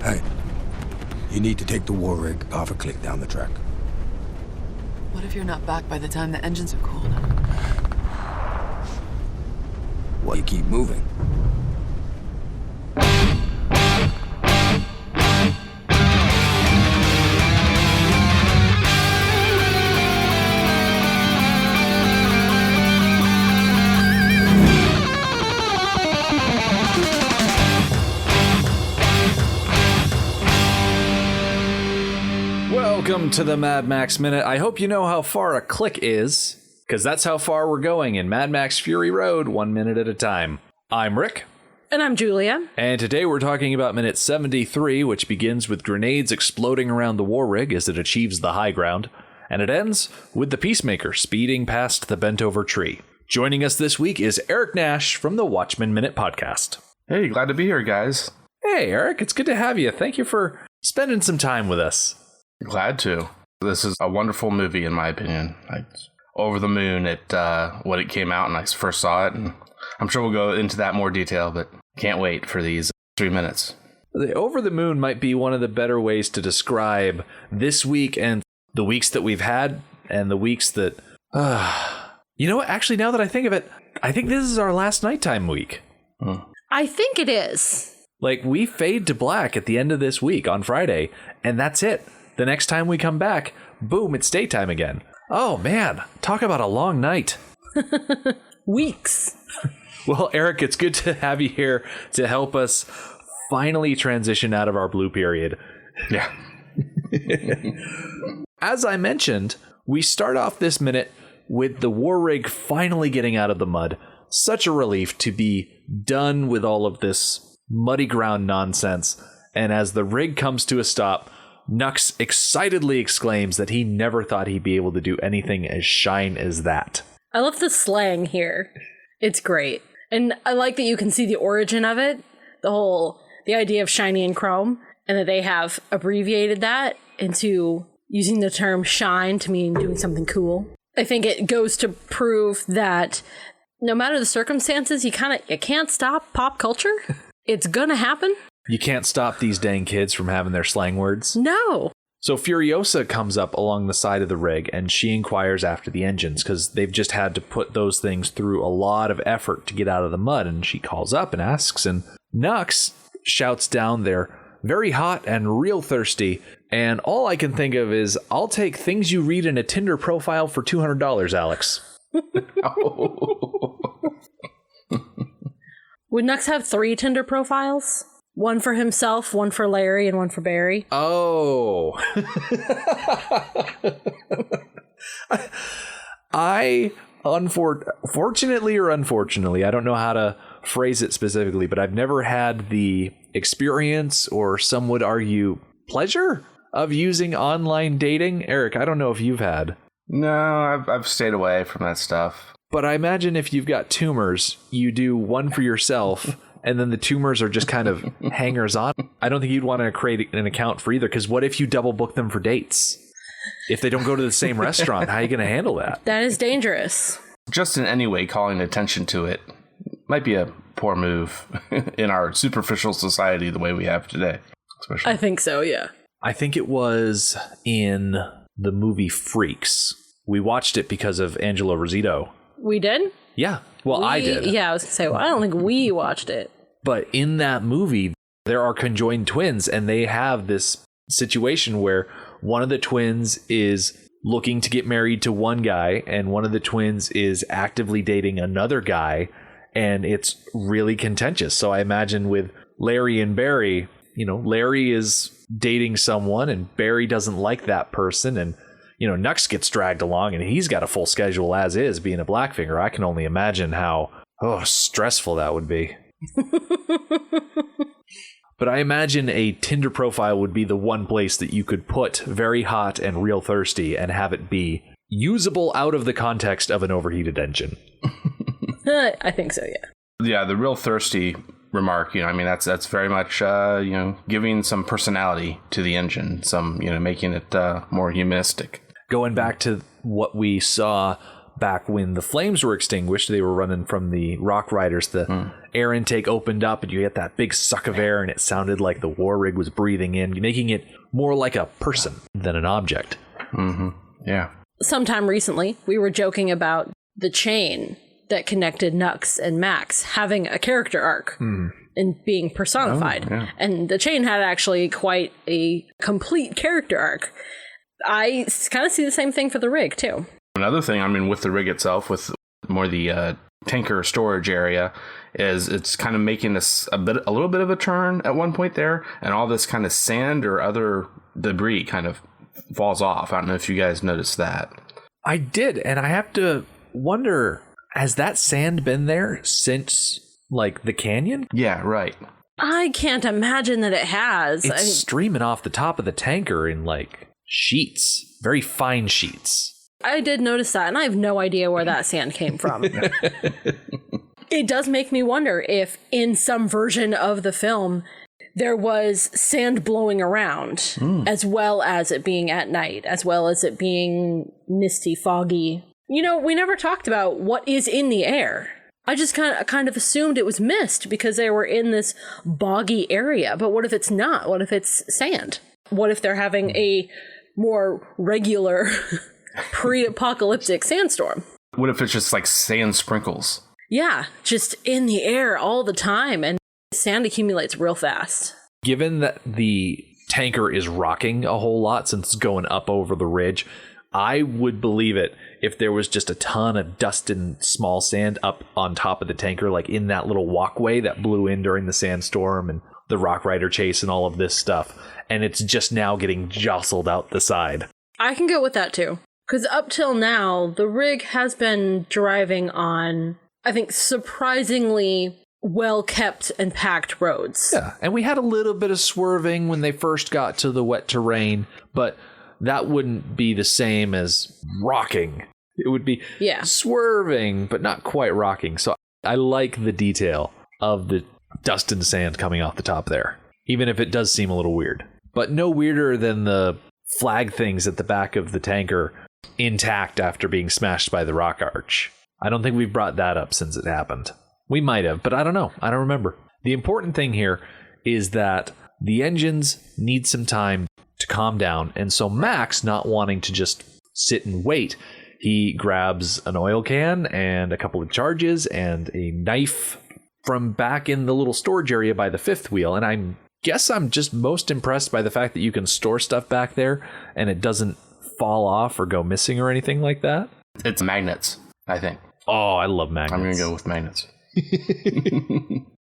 Hey, you need to take the war rig off a click down the track. What if you're not back by the time the engines are cooled? Well, you keep moving. Welcome to the Mad Max Minute. I hope you know how far a click is, because that's how far we're going in Mad Max Fury Road, 1 minute at a time. I'm Rick. And I'm Julia. And today we're talking about minute 73, which begins with grenades exploding around the war rig as it achieves the high ground, and it ends with the Peacemaker speeding past the bent-over tree. Joining us this week is Eric Nash from the Watchmen Minute podcast. Hey, glad to be here, guys. Hey, Eric, it's good to have you. Thank you for spending some time with us. Glad to. This is a wonderful movie, in my opinion. Over the moon at when it came out and I first saw it, and I'm sure we'll go into that more detail, but can't wait for these 3 minutes. The Over the Moon might be one of the better ways to describe this week and the weeks that we've had and the weeks that... You know what? Actually, now that I think of it, I think this is our last nighttime week. I think it is. Like, we fade to black at the end of this week on Friday, and that's it. The next time we come back, boom, it's daytime again. Oh, man. Talk about a long night. Weeks. Well, Eric, it's good to have you here to help us finally transition out of our blue period. Yeah. As I mentioned, we start off this minute with the war rig finally getting out of the mud. Such a relief to be done with all of this muddy ground nonsense. And as the rig comes to a stop, Nux excitedly exclaims that he never thought he'd be able to do anything as shine as that. I love the slang here. It's great. And I like that you can see the origin of it, the idea of shiny and chrome, and that they have abbreviated that into using the term shine to mean doing something cool. I think it goes to prove that no matter the circumstances, you can't stop pop culture. It's gonna happen. You can't stop these dang kids from having their slang words. No. So Furiosa comes up along the side of the rig and she inquires after the engines because they've just had to put those things through a lot of effort to get out of the mud. And she calls up and asks, and Nux shouts down there, very hot and real thirsty. And all I can think of is, I'll take things you read in a Tinder profile for $200, Alex. Would Nux have 3 Tinder profiles? One for himself, one for Larry, and one for Barry. Oh. Fortunately or unfortunately, I don't know how to phrase it specifically, but I've never had the experience, or some would argue pleasure, of using online dating. Eric, I don't know if you've had. No, I've stayed away from that stuff. But I imagine if you've got tumors, you do one for yourself, and then the tumors are just kind of hangers on. I don't think you'd want to create an account for either, because what if you double book them for dates? If they don't go to the same restaurant, how are you going to handle that? That is dangerous. Just in any way, calling attention to it might be a poor move in our superficial society the way we have today. Especially. I think so, yeah. I think it was in the movie Freaks. We watched it because of Angelo Rosito. We did? Yeah. Well, I did. Yeah, I was going to say, I don't think we watched it. But in that movie, there are conjoined twins, and they have this situation where one of the twins is looking to get married to one guy, and one of the twins is actively dating another guy, and it's really contentious. So I imagine with Larry and Barry, Larry is dating someone, and Barry doesn't like that person, and Nux gets dragged along, and he's got a full schedule as is, being a Blackfinger. I can only imagine how stressful that would be. But I imagine a Tinder profile would be the one place that you could put very hot and real thirsty and have it be usable out of the context of an overheated engine. I think so, yeah. Yeah, the real thirsty remark, that's very much, giving some personality to the engine, making it more humanistic. Going back to what we saw back when the flames were extinguished, they were running from the Rock Riders. The air intake opened up and you get that big suck of air, and it sounded like the war rig was breathing in, making it more like a person than an object. Mm-hmm. Yeah. Sometime recently, we were joking about the chain that connected Nux and Max having a character arc and being personified. Oh, yeah. And the chain had actually quite a complete character arc. I kind of see the same thing for the rig, too. Another thing, I mean, with the rig itself, with more the tanker storage area, is it's kind of making this a little bit of a turn at one point there, and all this kind of sand or other debris kind of falls off. I don't know if you guys noticed that. I did, and I have to wonder, has that sand been there since, like, the canyon? Yeah, right. I can't imagine that it has. It's streaming off the top of the tanker in, like, sheets, very fine sheets. I did notice that, and I have no idea where that sand came from. It does make me wonder if in some version of the film there was sand blowing around, as well as it being at night, as well as it being misty, foggy. You know, we never talked about what is in the air. I just kind of assumed it was mist because they were in this boggy area. But what if it's not? What if it's sand? What if they're having a more regular pre-apocalyptic sandstorm? What if it's just like sand sprinkles? Yeah, just in the air all the time, and sand accumulates real fast. Given that the tanker is rocking a whole lot since it's going up over the ridge, I would believe it if there was just a ton of dust and small sand up on top of the tanker, like in that little walkway that blew in during the sandstorm and the Rock Rider chase and all of this stuff, and it's just now getting jostled out the side. I can go with that too. Because up till now, the rig has been driving on, I think, surprisingly well-kept and packed roads. Yeah, and we had a little bit of swerving when they first got to the wet terrain, but that wouldn't be the same as rocking. It would be swerving, but not quite rocking. So I like the detail of the dust and sand coming off the top there, even if it does seem a little weird. But no weirder than the flag things at the back of the tanker intact after being smashed by the rock arch. I don't think we've brought that up since it happened. We might have, but I don't know. I don't remember. The important thing here is that the engines need some time to calm down, and so Max, not wanting to just sit and wait, he grabs an oil can and a couple of charges and a knife from back in the little storage area by the fifth wheel, and I guess I'm just most impressed by the fact that you can store stuff back there and it doesn't fall off or go missing or anything like that. It's magnets, I think. Oh, I love magnets. I'm going to go with magnets.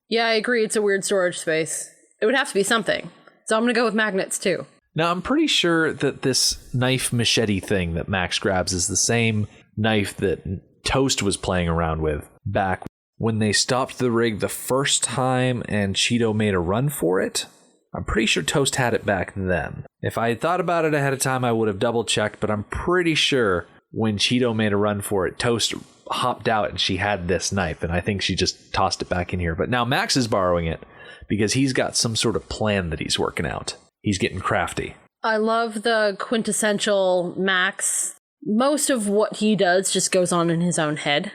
Yeah, I agree. It's a weird storage space. It would have to be something. So I'm going to go with magnets too. Now, I'm pretty sure that this knife machete thing that Max grabs is the same knife that Toast was playing around with back when they stopped the rig the first time and Cheeto made a run for it. I'm pretty sure Toast had it back then. If I had thought about it ahead of time, I would have double checked, but I'm pretty sure when Cheeto made a run for it, Toast hopped out and she had this knife, and I think she just tossed it back in here. But now Max is borrowing it because he's got some sort of plan that he's working out. He's getting crafty. I love the quintessential Max. Most of what he does just goes on in his own head.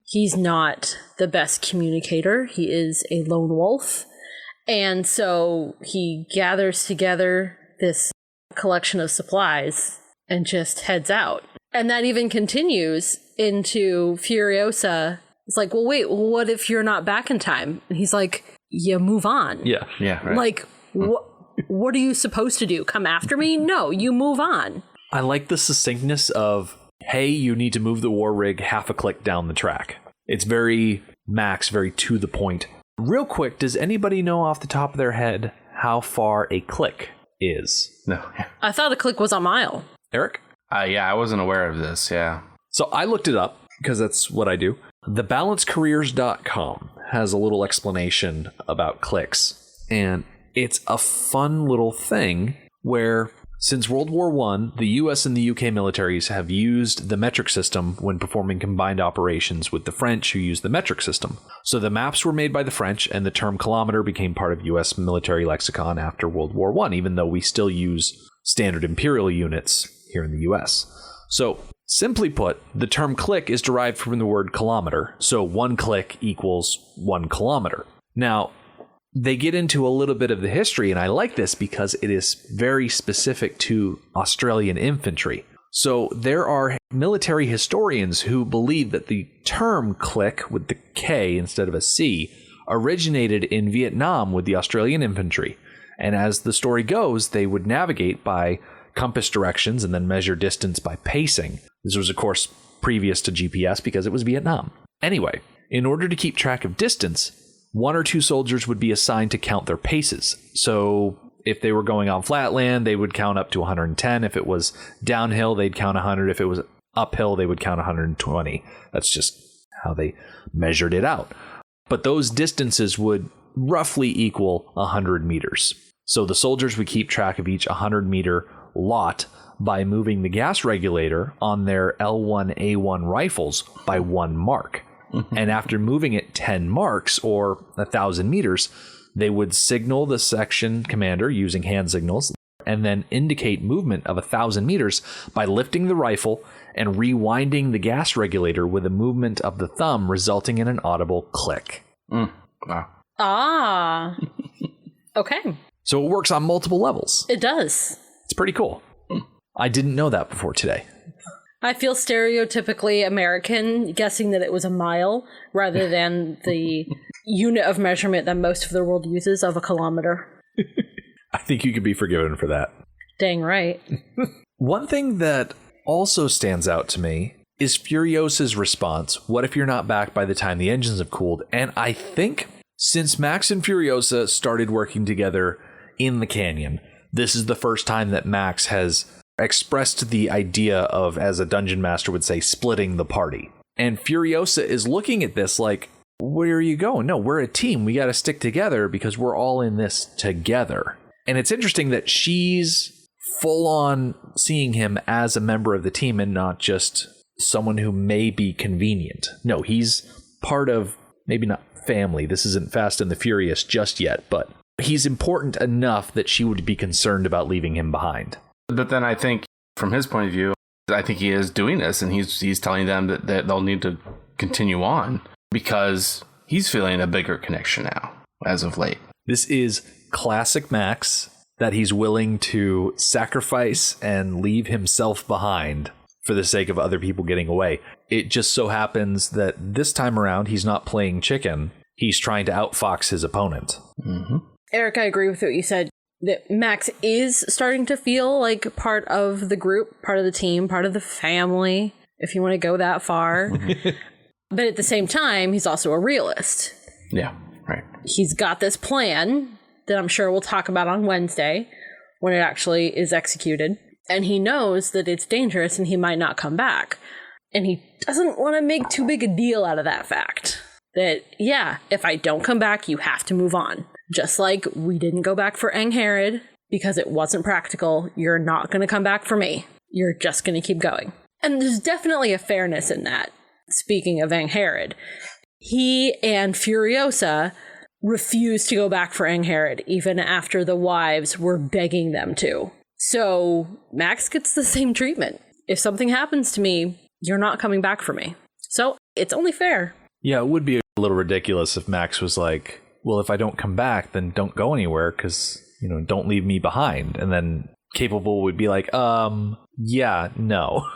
He's not the best communicator. He is a lone wolf. And so he gathers together this collection of supplies and just heads out. And that even continues into Furiosa. It's like, well, wait, what if you're not back in time? And he's like, you move on. Yeah. Right. Like, what are you supposed to do? Come after me? No, you move on. I like the succinctness of, hey, you need to move the war rig half a click down the track. It's very Max, very to the point. Real quick, does anybody know off the top of their head how far a click is? No. I thought a click was a mile. Eric? Yeah, I wasn't aware of this, yeah. So I looked it up because that's what I do. TheBalanceCareers.com has a little explanation about clicks, and it's a fun little thing where since World War I, the US and the UK militaries have used the metric system when performing combined operations with the French, who used the metric system. So the maps were made by the French, and the term kilometer became part of US military lexicon after World War I, even though we still use standard imperial units here in the US. So Simply put, the term click is derived from the word kilometer, so 1 click equals 1 kilometer. Now, they get into a little bit of the history, and I like this because it is very specific to Australian infantry. So there are military historians who believe that the term click with the K instead of a C originated in Vietnam with the Australian infantry. And as the story goes, they would navigate by compass directions and then measure distance by pacing. This was, of course, previous to GPS because it was Vietnam. Anyway, in order to keep track of distance, 1 or 2 soldiers would be assigned to count their paces. So if they were going on flat land, they would count up to 110. If it was downhill, they'd count 100. If it was uphill, they would count 120. That's just how they measured it out. But those distances would roughly equal 100 meters. So the soldiers would keep track of each 100-meter lot by moving the gas regulator on their L1A1 rifles by 1 mark. And after moving it 10 marks or 1,000 meters, they would signal the section commander using hand signals and then indicate movement of 1,000 meters by lifting the rifle and rewinding the gas regulator with a movement of the thumb, resulting in an audible click. Wow. Ah. Okay. So it works on multiple levels. It does. It's pretty cool. I didn't know that before today. I feel stereotypically American, guessing that it was a mile rather than the unit of measurement that most of the world uses of a kilometer. I think you could be forgiven for that. Dang right. One thing that also stands out to me is Furiosa's response. What if you're not back by the time the engines have cooled? And I think since Max and Furiosa started working together in the canyon, this is the first time that Max has expressed the idea of, as a dungeon master would say, splitting the party. And Furiosa is looking at this like, where are you going? No, we're a team. We got to stick together because we're all in this together. And it's interesting that she's full on seeing him as a member of the team and not just someone who may be convenient. No, he's part of, maybe not family. This isn't Fast and the Furious just yet, but he's important enough that she would be concerned about leaving him behind. But then I think, from his point of view, I think he is doing this, and he's telling them that they'll need to continue on because he's feeling a bigger connection now, as of late. This is classic Max, that he's willing to sacrifice and leave himself behind for the sake of other people getting away. It just so happens that this time around, he's not playing chicken. He's trying to outfox his opponent. Mm-hmm. Eric, I agree with what you said, that Max is starting to feel like part of the group, part of the team, part of the family, if you want to go that far. But at the same time, he's also a realist. Yeah, right. He's got this plan that I'm sure we'll talk about on Wednesday when it actually is executed. And he knows that it's dangerous and he might not come back. And he doesn't want to make too big a deal out of that fact. That, yeah, if I don't come back, you have to move on. Just like we didn't go back for Angharad because it wasn't practical. You're not going to come back for me. You're just going to keep going. And there's definitely a fairness in that. Speaking of Angharad, he and Furiosa refused to go back for Angharad even after the wives were begging them to. So Max gets the same treatment. If something happens to me, you're not coming back for me. So it's only fair. Yeah, it would be a little ridiculous if Max was like, well, if I don't come back, then don't go anywhere because, don't leave me behind. And then Capable would be like, yeah, no.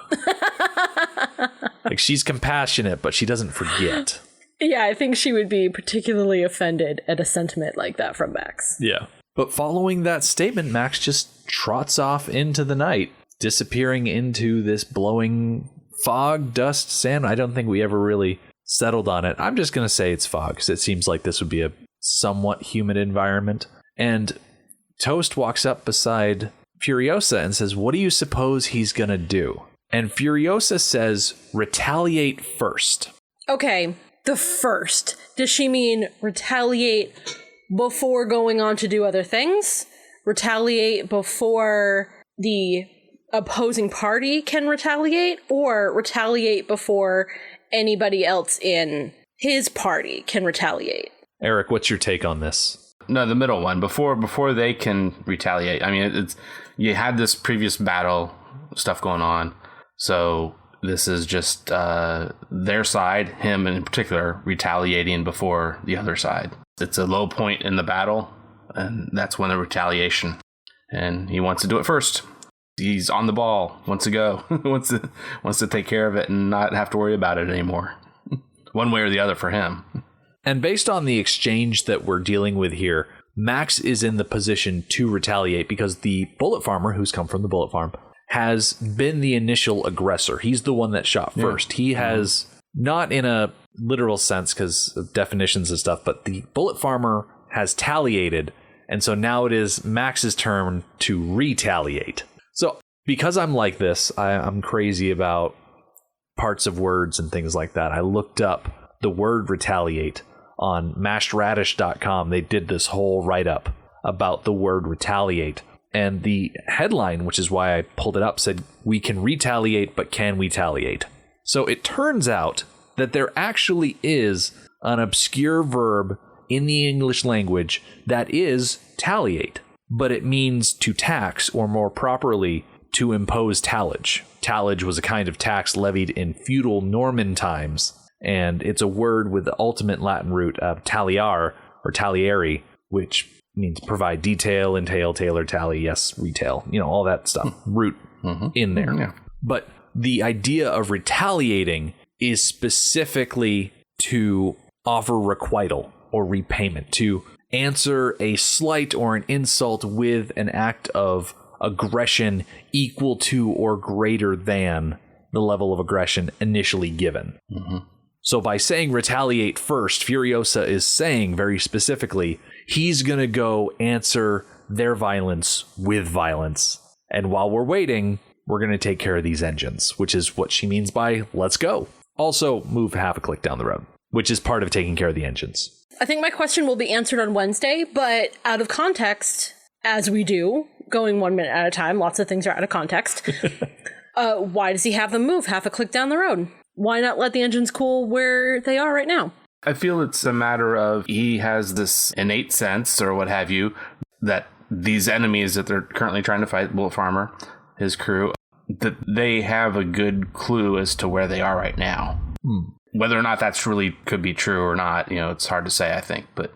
Like, she's compassionate, but she doesn't forget. Yeah, I think she would be particularly offended at a sentiment like that from Max. Yeah. But following that statement, Max just trots off into the night, disappearing into this blowing fog, dust, sand. I don't think we ever really settled on it. I'm just going to say it's fog because it seems like this would be a somewhat humid environment. And Toast walks up beside Furiosa and says, what do you suppose he's going to do? And Furiosa says, retaliate first. Okay, the first. Does she mean retaliate before going on to do other things? Retaliate before the opposing party can retaliate? Or retaliate before anybody else in his party can retaliate? Eric, what's your take on this? No, the middle one. Before they can retaliate. I mean, you had this previous battle stuff going on. So this is just their side, him in particular, retaliating before the other side. It's a low point in the battle, and that's when the retaliation. And he wants to do it first. He's on the ball, wants to go, wants to take care of it and not have to worry about it anymore. One way or the other for him. And based on the exchange that we're dealing with here, Max is in the position to retaliate because the bullet farmer, who's come from the bullet farm, has been the initial aggressor. He's the one that shot first. He has, not in a literal sense because of definitions and stuff, but the bullet farmer has taliated. And so now it is Max's turn to retaliate. So because I'm like this, I'm crazy about parts of words and things like that. I looked up the word retaliate on mashedradish.com. They did this whole write-up about the word retaliate. And the headline, which is why I pulled it up, said, "We can retaliate, but can we taliate?" So it turns out that there actually is an obscure verb in the English language that is taliate, but it means to tax, or more properly, to impose tallage. Tallage was a kind of tax levied in feudal Norman times, and it's a word with the ultimate Latin root of taliare or taliere, which means provide detail, entail, tailor, tally, yes, retail, all that stuff, root in there. Yeah. But the idea of retaliating is specifically to offer requital or repayment, to answer a slight or an insult with an act of aggression equal to or greater than the level of aggression initially given. So by saying retaliate first, Furiosa is saying very specifically, he's going to go answer their violence with violence. And while we're waiting, we're going to take care of these engines, which is what she means by let's go. Also, move half a click down the road, which is part of taking care of the engines. I think my question will be answered on Wednesday, but out of context, as we do, going 1 minute at a time, lots of things are out of context. Why does he have them move half a click down the road? Why not let the engines cool where they are right now? I feel it's a matter of he has this innate sense, or what have you, that these enemies that they're currently trying to fight, Bullet Farmer, his crew, that they have a good clue as to where they are right now. Whether or not that's really could be true or not, it's hard to say, I think. But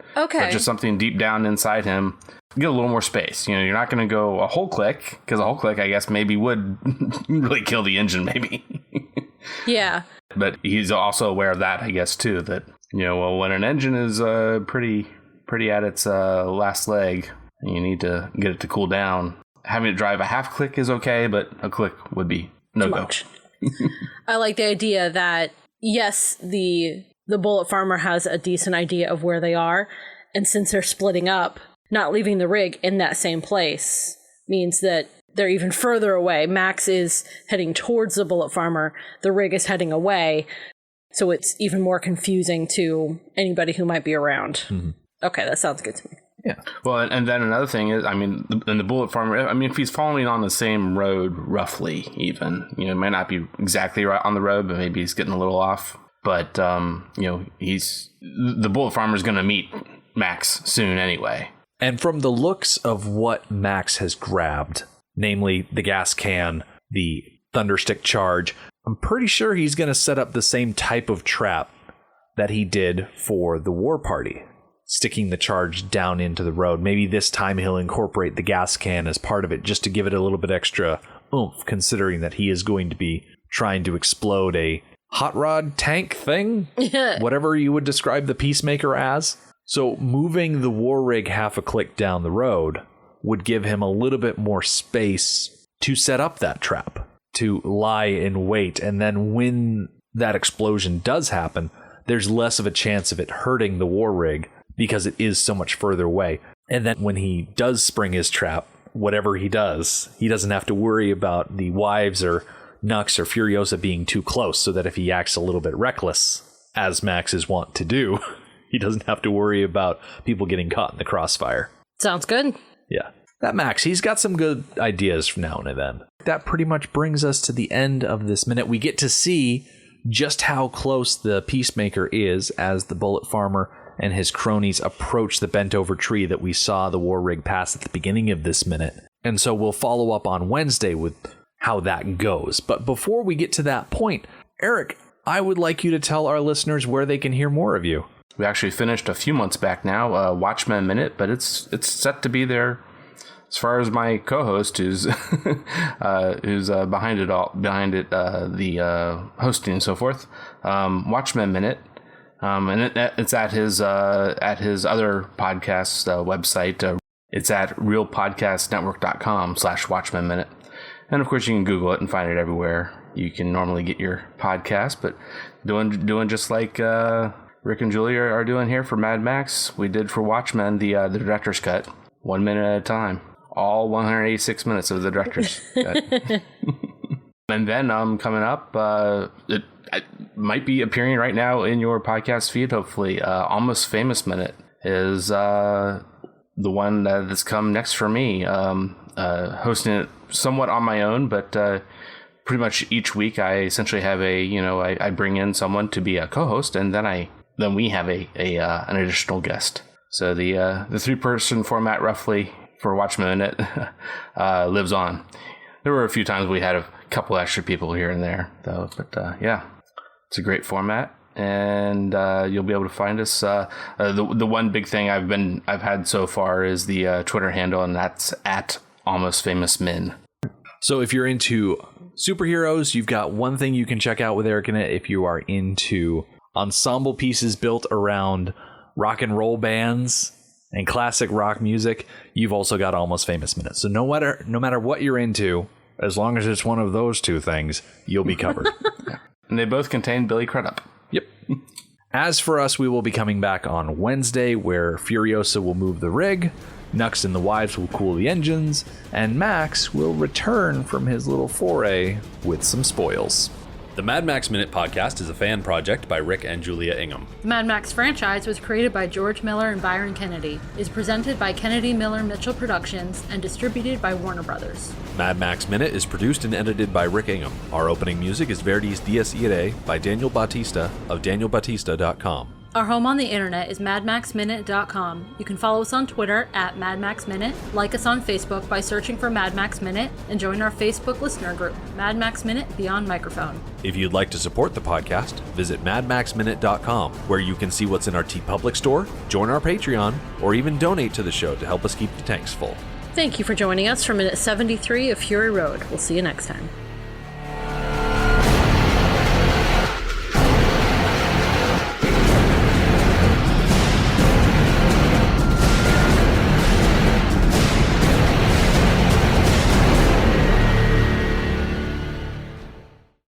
just something deep down inside him, get a little more space. You're not going to go a whole click, because a whole click, I guess, maybe would really kill the engine, maybe. Yeah. But he's also aware of that, I guess, too, that, when an engine is pretty at its last leg, and you need to get it to cool down, having it drive a half click is okay, but a click would be no go. I like the idea that, yes, the bullet farmer has a decent idea of where they are, and since they're splitting up, not leaving the rig in that same place means that they're even further away. Max is heading towards the bullet farmer. The rig is heading away. So it's even more confusing to anybody who might be around. Okay, that sounds good to me. Yeah. Well, and then another thing is, in the bullet farmer, if he's following on the same road, roughly even, it might not be exactly right on the road, but maybe he's getting a little off. But, the bullet farmer is going to meet Max soon anyway. And from the looks of what Max has grabbed, namely the gas can, the thunderstick charge, I'm pretty sure he's going to set up the same type of trap that he did for the war party, sticking the charge down into the road. Maybe this time he'll incorporate the gas can as part of it just to give it a little bit extra oomph, considering that he is going to be trying to explode a hot rod tank thing, whatever you would describe the Peacemaker as. So moving the war rig half a click down the road would give him a little bit more space to set up that trap, to lie in wait. And then when that explosion does happen, there's less of a chance of it hurting the war rig because it is so much further away. And then when he does spring his trap, whatever he does, he doesn't have to worry about the wives or Nux or Furiosa being too close, so that if he acts a little bit reckless, as Max is wont to do, he doesn't have to worry about people getting caught in the crossfire. Sounds good. Yeah. That Max, he's got some good ideas from now and then. That pretty much brings us to the end of this minute. We get to see just how close the Peacemaker is as the bullet farmer and his cronies approach the bent over tree that we saw the war rig pass at the beginning of this minute. And so we'll follow up on Wednesday with how that goes. But before we get to that point, Eric, I would like you to tell our listeners where they can hear more of you. We actually finished a few months back now, Watchmen Minute, but it's set to be there as far as my co-host who's behind the hosting and so forth. Watchmen Minute, and it's at his other podcast website. It's at realpodcastnetwork.com/Watchmen Minute, and of course you can Google it and find it everywhere you can normally get your podcast. But doing just like Rick and Julia are doing here for Mad Max, we did for Watchmen the director's cut, 1 minute at a time. All 186 minutes of the director's cut. And then coming up, it might be appearing right now in your podcast feed, hopefully. Almost Famous Minute is the one that's come next for me. Hosting it somewhat on my own, but pretty much each week I essentially have I bring in someone to be a co-host, and then we have an additional guest. So the 3-person format roughly for Watchmen Minute lives on. There were a few times we had a couple extra people here and there, though. But yeah, it's a great format, and you'll be able to find us. The one big thing I've had so far is the Twitter handle, and that's at Almost Famous Min. So if you're into superheroes, you've got one thing you can check out with Eric in it. If you are into ensemble pieces built around rock and roll bands and classic rock music, you've also got Almost Famous Minute. So no matter what you're into, as long as it's one of those two things, you'll be covered. Yeah. And they both contain Billy Crudup. Yep. As for us, we will be coming back on Wednesday, where Furiosa will move the rig, Nux and the wives will cool the engines, and Max will return from his little foray with some spoils. The Mad Max Minute podcast is a fan project by Rick and Julia Ingham. The Mad Max franchise was created by George Miller and Byron Kennedy, is presented by Kennedy Miller Mitchell Productions, and distributed by Warner Brothers. Mad Max Minute is produced and edited by Rick Ingham. Our opening music is Verdi's Dies Irae by Daniel Bautista of danielbautista.com. Our home on the internet is madmaxminute.com. You can follow us on Twitter at madmaxminute, like us on Facebook by searching for Mad Max Minute, and join our Facebook listener group, Mad Max Minute Beyond Microphone. If you'd like to support the podcast, visit madmaxminute.com, where you can see what's in our TeePublic store, join our Patreon, or even donate to the show to help us keep the tanks full. Thank you for joining us for minute 73 of Fury Road. We'll see you next time.